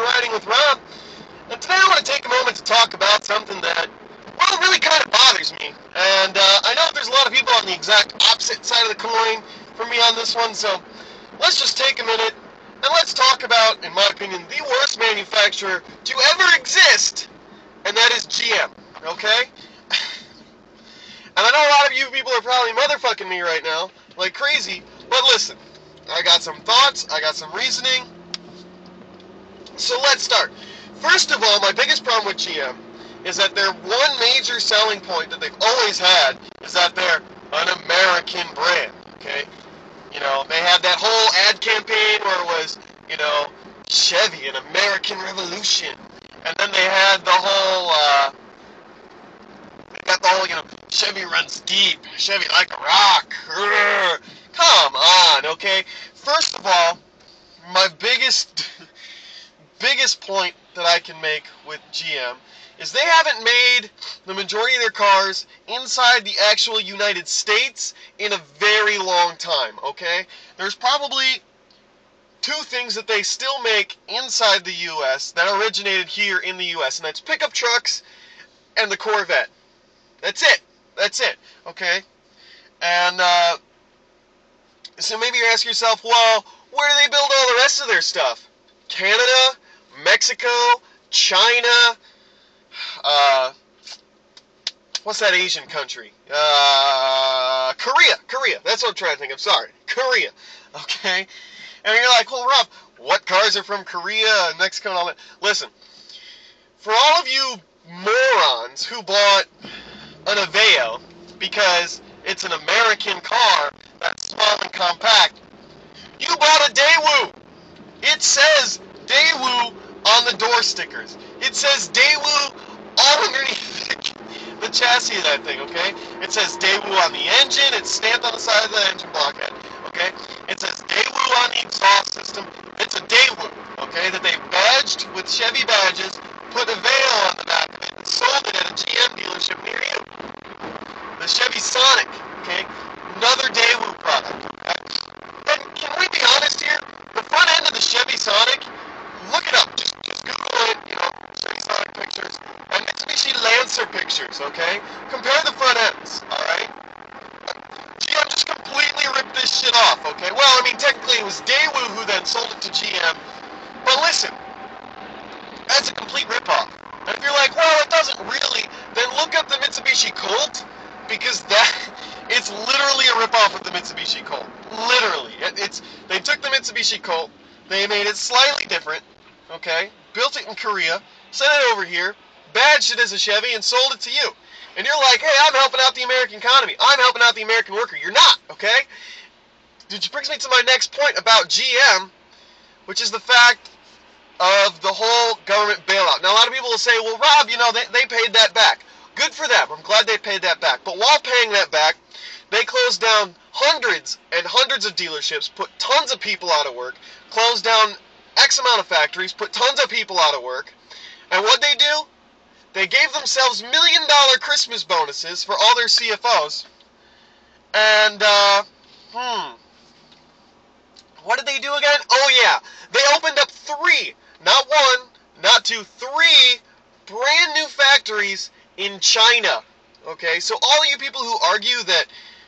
Riding with Rob, and today I want to take a moment to talk about something that, well, really kind of bothers me. And I know there's a lot of people on the exact opposite side of the coin from me on this one, so let's just take a minute and let's talk about, in my opinion, the worst manufacturer to ever exist, and that is GM, okay? And I know a lot of you people are probably motherfucking me right now, like crazy, but listen, I got some thoughts, I got some reasoning, so let's start. First of all, my biggest problem with GM is that their one major selling point that they've always had is that they're an American brand, okay? You know, they had that whole ad campaign where it was, you know, Chevy, an American Revolution, and then they had the whole, you know, Chevy runs deep, Chevy like a rock. Urgh. Come on, okay? First of all, my biggest point that I can make with GM is they haven't made the majority of their cars inside the actual United States in a very long time, okay? There's probably two things that they still make inside the U.S. that originated here in the U.S., and that's pickup trucks and the Corvette. That's it, okay? And so maybe you're asking yourself, well, where do they build all the rest of their stuff? Canada, Mexico, China, what's that Asian country? Korea, that's what I'm trying to think of, sorry, Korea, okay? And you're like, well, Rob, what cars are from Korea and Mexico and all that? Listen, for all of you morons who bought an Aveo because it's an American car that's small and compact, you bought a Daewoo. It says Daewoo on the door stickers. It says Daewoo all underneath the chassis of that thing, okay? It says Daewoo on the engine. It's stamped on the side of the engine blockhead, okay? It says Daewoo on the exhaust system. It's a Daewoo, okay, that they badged with Chevy badges, put a veil on the back of it, and sold it at a GM dealership near you. The Chevy Sonic, okay? Another Daewoo product, okay? And can we be honest here? The front end of the Chevy Sonic, look it up. Just Google it, you know, Chevy Sonic pictures, and Mitsubishi Lancer pictures, okay? Compare the front ends, alright? GM just completely ripped this shit off, okay? Well, I mean, technically it was Daewoo who then sold it to GM, but listen, that's a complete ripoff. And if you're like, well, it doesn't really, then look up the Mitsubishi Colt, because it's literally a ripoff of the Mitsubishi Colt. Literally. They took the Mitsubishi Colt, they made it slightly different, okay, built it in Korea, sent it over here, badged it as a Chevy, and sold it to you. And you're like, hey, I'm helping out the American economy. I'm helping out the American worker. You're not, okay? Which brings me to my next point about GM, which is the fact of the whole government bailout. Now, a lot of people will say, well, Rob, you know, they paid that back. Good for them. I'm glad they paid that back. But while paying that back, they closed down hundreds and hundreds of dealerships, put tons of people out of work, closed down X amount of factories, put tons of people out of work. And what'd they do? They gave themselves $1 million Christmas bonuses for all their CFOs. And, what did they do again? Oh, yeah. They opened up 3, not 1, not 2, 3 brand new factories in China. Okay, so all of you people who argue that,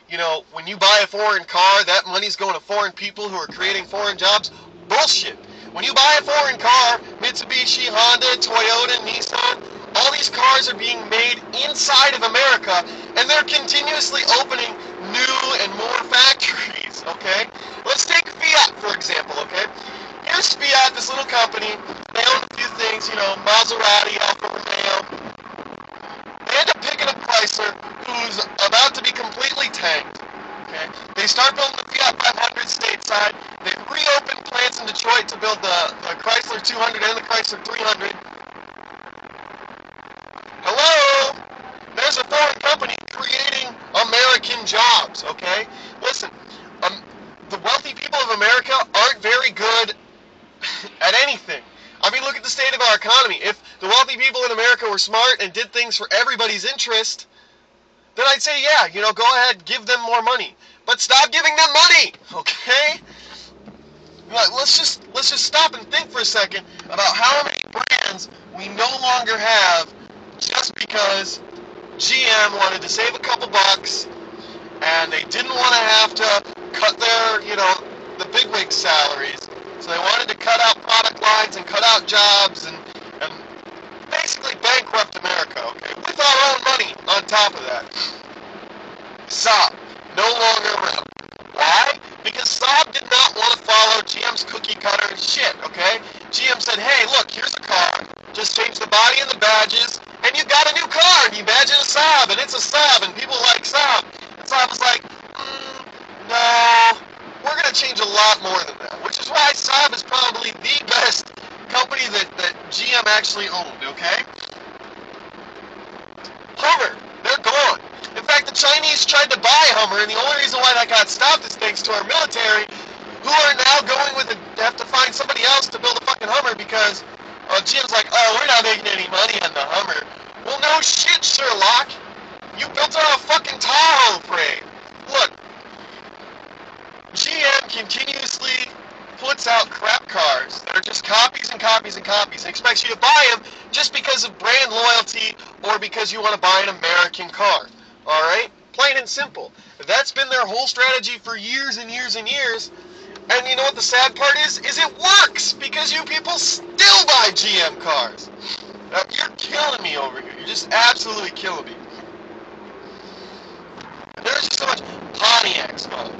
you know, when you buy a foreign car, that money's going to foreign people who are creating foreign jobs, bullshit. When you buy a foreign car, Mitsubishi, Honda, Toyota, Nissan, all these cars are being made inside of America, and they're continuously opening new and more factories, okay? Let's take Fiat, for example, okay? Here's Fiat, this little company. They own a few things, you know, Maserati, Alfa Romeo. They end up picking up Chrysler, who's about to be completely tanked, okay? They start building the Fiat 500 stateside. They reopen plants in Detroit to build the Chrysler 200 and the Chrysler 300. Hello? There's a foreign company creating American jobs, okay? Listen, the wealthy people of America aren't very good at anything. I mean, look at the state of our economy. If the wealthy people in America were smart and did things for everybody's interest, then I'd say, yeah, you know, go ahead, give them more money. But stop giving them money, okay? Let's just stop and think for a second about how many brands we no longer have just because GM wanted to save a couple bucks and they didn't want to have to cut their, the bigwig salaries. So they wanted to cut out product lines and cut out jobs and basically bankrupt America, okay? With our own money on top of that. Saab, no longer around. Why? Because Saab did not want to follow GM's cookie cutter shit, okay? GM said, hey, look, here's a car. Just change the body and the badges, and you got a new car, and you badge it a Saab, and it's a Saab, and people like Saab. And Saab was like, no, we're going to change a lot more than that, which is why Saab is probably the best company that GM actually owned, okay? Hummer, they're gone. In fact, the Chinese tried to buy Hummer, and the only reason why that got stopped is thanks to our military, who are now going with have to find somebody else to build a fucking Hummer because GM's like, oh, we're not making any money on the Hummer. Well, no shit, Sherlock. You built on a fucking Tahoe frame. Look, GM continuously puts out crap cars that are just copies and copies and copies and expects you to buy them just because of brand loyalty or because you want to buy an American car. Alright? Plain and simple. That's been their whole strategy for years and years and years. And you know what the sad part is? Is it works because you people still buy GM cars. You're killing me over here. You're just absolutely killing me. There's just so much Pontiac's fun.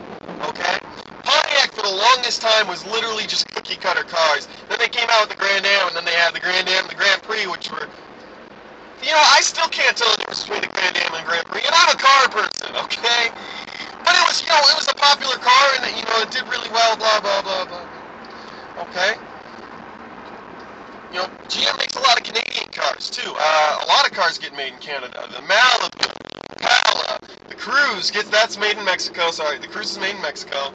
Okay? Pontiac for the longest time was literally just cookie cutter cars. Then they came out with the Grand Am, and then they had the Grand Am and the Grand Prix, which were, I still can't tell the difference between the Grand Am and Grand Prix, and I'm a car person, okay? But it was, it was a popular car, and it did really well, blah, blah, blah, blah. Okay? GM makes a lot of Canadian cars, too. A lot of cars get made in Canada. The Malibu, Impala, the Cruise, that's made in Mexico. Sorry, the Cruise is made in Mexico.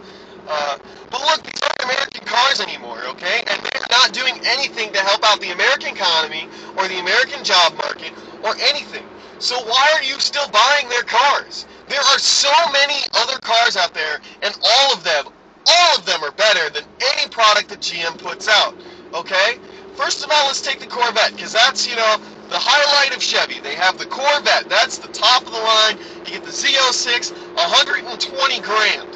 But look, these aren't American cars anymore, okay? And they're not doing anything to help out the American economy or the American job market or anything. So why are you still buying their cars? There are so many other cars out there, and all of them are better than any product that GM puts out, okay? First of all, let's take the Corvette, because that's, the highlight of Chevy. They have the Corvette. That's the top of the line. You get the Z06, 120 grand.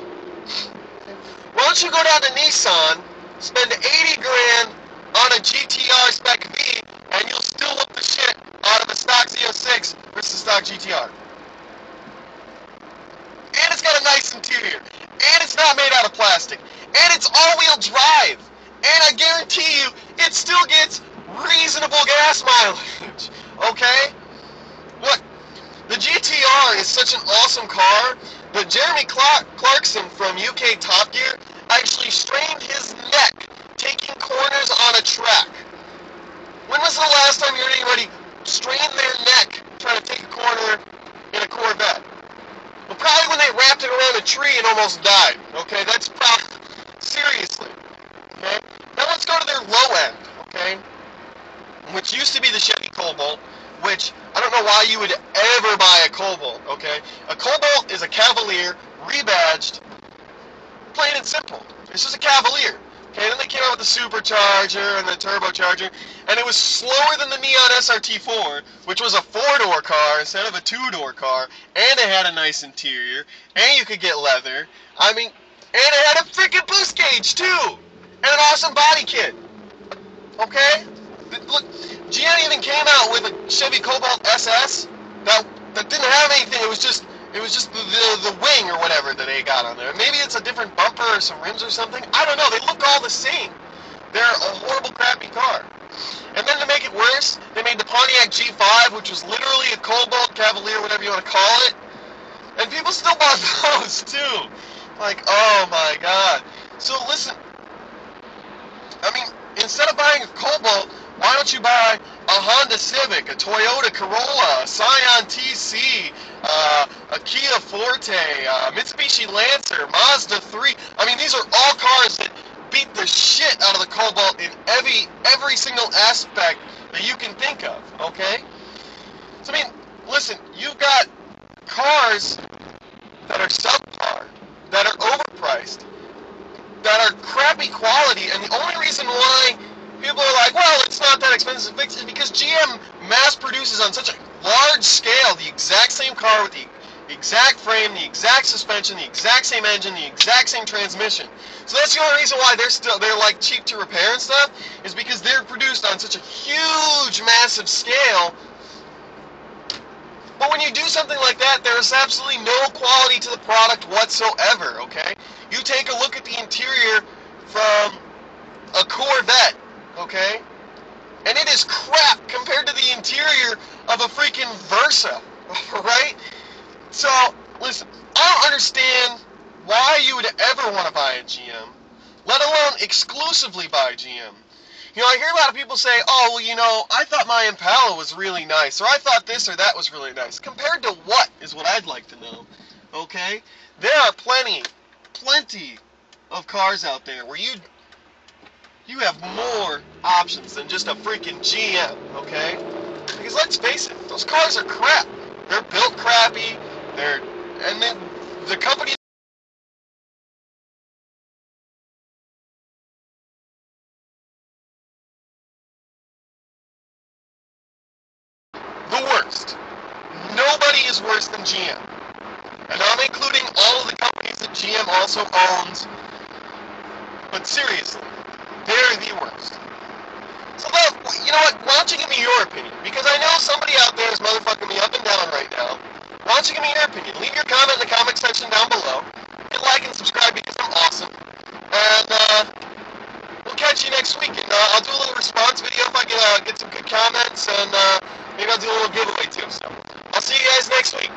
Why don't you go down to Nissan, spend 80 grand on a GTR Spec V, and you'll still whoop the shit out of a stock Z06 versus stock GTR. And it's got a nice interior. And it's not made out of plastic. And it's all-wheel drive. And I guarantee you, it still gets reasonable gas mileage. Okay? Look, the GTR is such an awesome car that Jeremy Clarkson from UK Top Gear actually strained his neck taking corners on a track. When was the last time you heard anybody strain their neck trying to take a corner in a Corvette? Well, probably when they wrapped it around a tree and almost died. Okay, that's probably, seriously. Okay, now let's go to their low end, okay, which used to be the Chevy Cobalt, which I don't know why you would ever buy a Cobalt, okay? A Cobalt is a Cavalier, rebadged, plain and simple. It's just a Cavalier. Okay, then they came out with the Supercharger and the Turbocharger, and it was slower than the Neon SRT4, which was a 4-door car instead of a 2-door car, and it had a nice interior, and you could get leather. I mean, and it had a freaking boost gauge, too! And an awesome body kit. Okay? Look, GM even came out with a Chevy Cobalt SS that didn't have anything. It was just the wing or whatever that they got on there. Maybe it's a different bumper or some rims or something. I don't know. They look all the same. They're a horrible, crappy car. And then to make it worse, they made the Pontiac G5, which was literally a Cobalt Cavalier, whatever you want to call it. And people still bought those, too. Like, oh my god. So listen, I mean, instead of buying a Cobalt, why don't you buy a Honda Civic, a Toyota Corolla, a Scion TC, a Kia Forte, Mitsubishi Lancer, Mazda 3. I mean, these are all cars that beat the shit out of the Cobalt in every single aspect that you can think of, okay? So, I mean, listen, you've got cars that are subpar, that are overpriced, that are crappy quality, and the only reason why people expensive to fix is because GM mass produces on such a large scale the exact same car with the exact frame, the exact suspension, the exact same engine, the exact same transmission. So that's the only reason why they're like cheap to repair and stuff, is because they're produced on such a huge, massive scale. But when you do something like that, there is absolutely no quality to the product whatsoever, okay? You take a look at the interior from a Corvette, okay? And it is crap compared to the interior of a freaking Versa, right? So, listen, I don't understand why you would ever want to buy a GM, let alone exclusively buy GM. You know, I hear a lot of people say, oh, well, you know, I thought my Impala was really nice, or I thought this or that was really nice. Compared to what is what I'd like to know, okay? There are plenty of cars out there where you have more options than just a freaking GM, okay? Because let's face it, those cars are crap. They're built crappy, and then the company the worst. Nobody is worse than GM. And I'm including all of the companies that GM also owns. But seriously, they're the worst. So, you know what? Why don't you give me your opinion? Because I know somebody out there is motherfucking me up and down right now. Why don't you give me your opinion? Leave your comment in the comment section down below. Hit like and subscribe because I'm awesome. And we'll catch you next week. And I'll do a little response video if I get some good comments. And maybe I'll do a little giveaway too. So I'll see you guys next week.